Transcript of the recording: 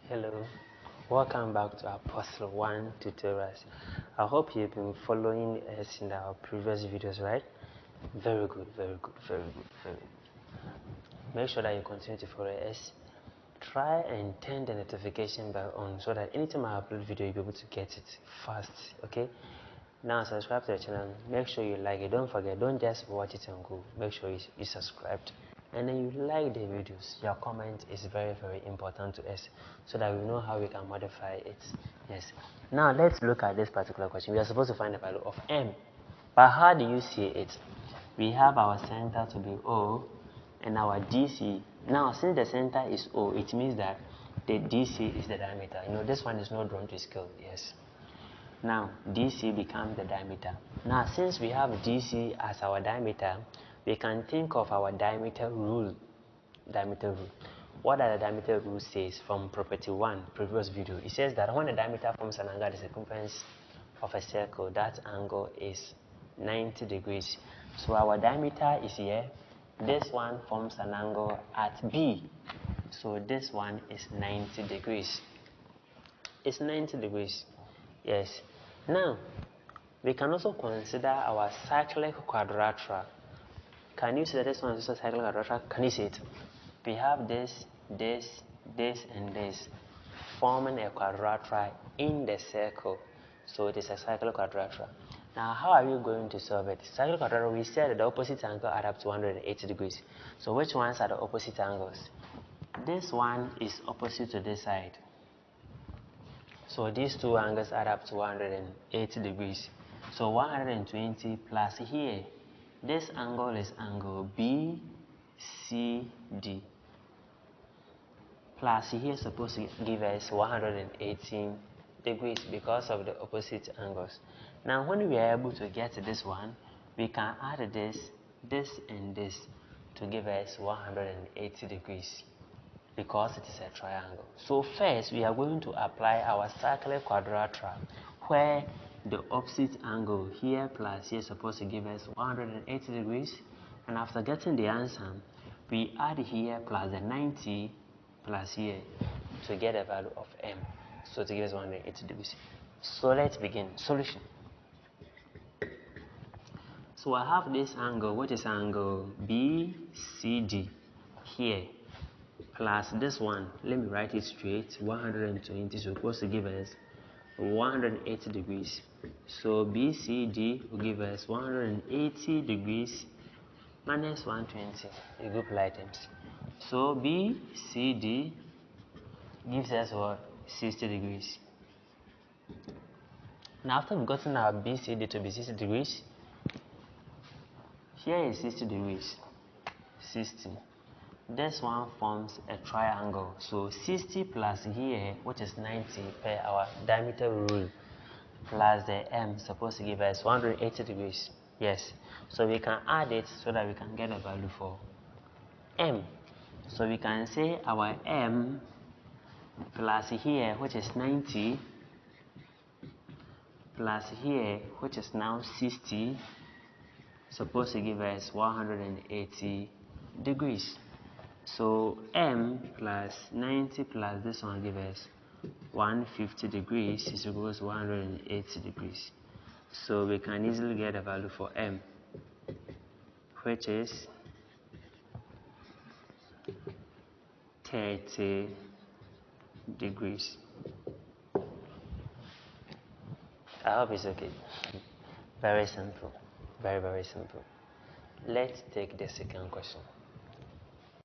Hello, welcome back to Apostle 1 tutorials. I hope you've been following us in our previous videos, right? Very good, very good, very good, very good. Make sure that you continue to follow us. Try and turn the notification bell on so that anytime I upload video, you'll be able to get it fast, okay? Now subscribe to the channel. Make sure you like it. Don't forget, don't just watch it and go. Make sure you subscribed. And then you like the videos. Your comment is very, very important to us so that we know how we can modify it. Yes. Now let's look at this particular question. We are supposed to find the value of m. But how do you see it? We have our center to be O and our DC. Now since the center is O, it means that the DC is the diameter. You know, this one is not drawn to scale. Yes. Now DC becomes the diameter. Now since we have DC as our diameter, we can think of our diameter rule. What does the diameter rule says from property 1, previous video? It says that when the diameter forms an angle at the circumference of a circle, that angle is 90 degrees. So our diameter is here. This one forms an angle at B. So this one is 90 degrees. It's 90 degrees. Yes. Now, we can also consider our cyclic quadrilateral. Can you see that this one is also cyclic quadrilateral? Can you see it? We have this, this, and this forming a quadrilateral in the circle. So it is a cyclic quadrilateral. Now, how are you going to solve it? Cyclic quadrilateral, we said that the opposite angle add up to 180 degrees. So which ones are the opposite angles? This one is opposite to this side. So these two angles add up to 180 degrees. So 120 plus here. This angle is angle BCD. Plus here is supposed to give us 118 degrees because of the opposite angles. Now when we are able to get this one, we can add this, and this to give us 180 degrees. Because it is a triangle. So first we are going to apply our cyclic quadrilateral where the opposite angle here plus here is supposed to give us 180 degrees, and after getting the answer we add here plus the 90 plus here to get a value of m, so to give us 180 degrees. So let's begin. Solution. So I have this angle, which is angle BCD here, plus this one. Let me write it straight. 120 is supposed to give us 180 degrees. So BCD will give us 180 degrees minus 120. You group items. So BCD gives us what? 60 degrees. Now after we've gotten our BCD to be 60 degrees, here is 60 degrees. 60. This one forms a triangle. So 60 plus here, which is 90 per our diameter rule, plus the m supposed to give us 180 degrees. Yes. So we can add it so that we can get a value for m. So we can say our m plus here, which is 90, plus here, which is now 60, supposed to give us 180 degrees. So m plus 90 plus this one gives us 150 degrees is equals to 180 degrees. So we can easily get a value for m, which is 30 degrees. I hope it's okay. Very simple. Very, very simple. Let's take the second question.